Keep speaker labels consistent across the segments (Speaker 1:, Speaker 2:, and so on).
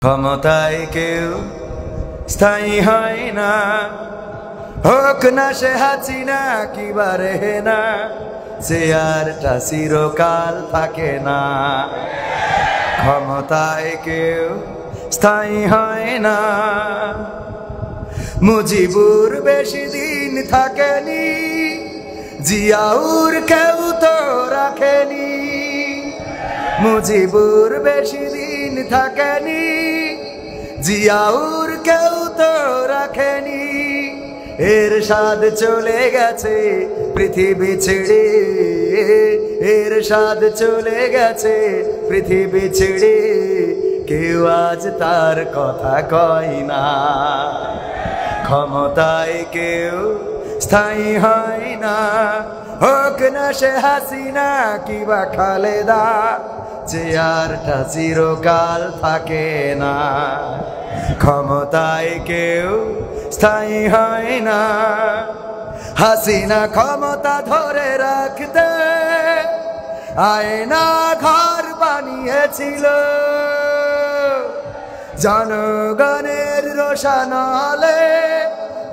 Speaker 1: ক্ষমতায় কেউ স্থায়ী হয় না, হোক না সে হাসিনা কিবা রেহেনা, চেয়ারটা চিরকাল থাকে না। ক্ষমতায় কেউ স্থায়ী হয় না, মুজিবুর বেশি দিন থাকেনি, জিয়াউর কেউ তো রাখেনি। মুজিবুর বেশি দিন থাকেনি, জিয়াউর কেউ তো রাখেনি। এরশাদ চলে গেছে পৃথিবী ছেড়ে, এরশাদ চলে গেছে পৃথিবী ছেড়ে, কেউ আজ তার কথা কয় না। ক্ষমতায় কেউ স্থায়ী হয় না, হোক না সে হাসিনা কিবা খালেদা, চেয়ারটা চিরকাল থাকে না। ক্ষমতায় কেউ স্থায়ী হয় না, হাসিনা ক্ষমতা ধরে রাখতে আয়না ঘর বানিয়েছিল, জনগণের রোশনালে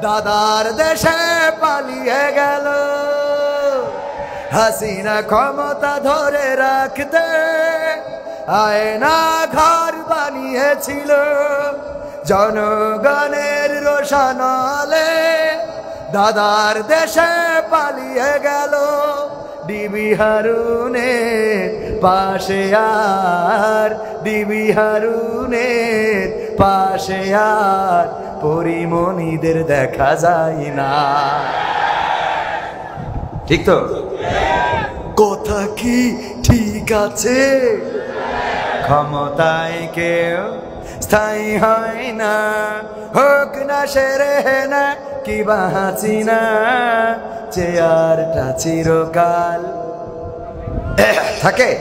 Speaker 1: দাদার দেশে পালিয়ে গেল। হাসিনা ক্ষমতা ধরে রাখতে আয়না ঘর বানিয়েছিল, জনগণের রোশনালে দাদার দেশে পালিয়ে গেল। ডিবি হারুনের পাশে আর, ডিবি হারুনের পাশে আর পরিমণিদের দেখা যায় না। ঠিক তো? কথা কি ঠিক আছে? ক্ষমতায় কেউ স্থায়ী হয় না, হোক না সে রেহেনা কিবা হাসিনা, চেয়ারটা চিরকাল থাকে।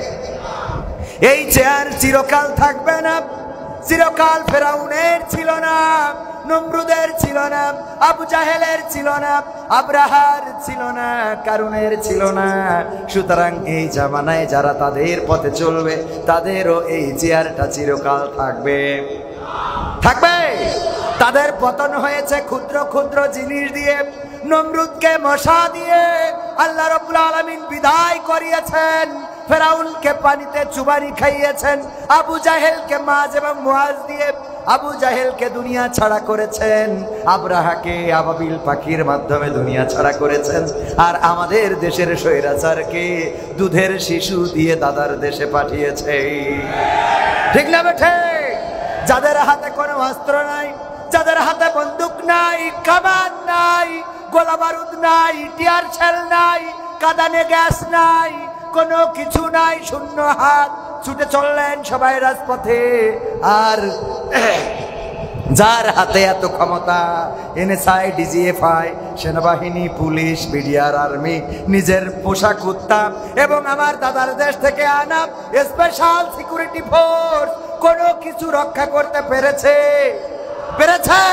Speaker 1: এই চেয়ার চিরকাল থাকবে না, চিরকাল ফেরাউনের ছিল না, নমরুদের ছিল না, আবু জাহেলের ছিল না, আব্রাহার ছিল না, কারুনের ছিল না। সুতরাং এই জামানায় যারা তাদের পথে চলবে তাদেরও এই চেয়ারটা চিরকাল থাকবে, থাকবে। তাদের পতন হয়েছে ক্ষুদ্র ক্ষুদ্র জিনিস দিয়ে, নমরুদকে মশা দিয়ে আল্লাহ রাব্বুল আলামিন বিদায় করিয়েছেন, ফেরাউনকে পানিতে চুবানি খাইয়েছেন, আবু জাহেলকে মাজ এবং মুআজ দিয়ে আবু জাহেলকে দুনিয়া ছাড়া করেছেন, আব্রাহাকে আবাবিল পাখির মাধ্যমে দুনিয়া ছাড়া করেছেন, আর আমাদের দেশের স্বৈরাচারকে দুধের শিশু দিয়ে দাদার দেশে পাঠিয়েছে। ঠিক না বেঠে? যাদের হাতে কোনো অস্ত্র নাই, যাদের হাতে বন্দুক নাই, কামান নাই, গোলা বারুদ নাই, টিয়ার শেল নাই, কাঁদানে গ্যাস নাই, কোনো কিছু নাই, শূন্য হাত ছুটে চললেন সবাই রাজপথে। আর যার হাতে এত ক্ষমতা, এনএসআই, ডিজিএফআই, সেনাবাহিনী, পুলিশ, বিডিআর, আর্মি, নিজের পোশাক কুত্তা এবং আমার দাদার দেশ থেকে আনা স্পেশাল সিকিউরিটি ফোর্স কোনো কিছু রক্ষা করতে পেরেছে? পেরেছে?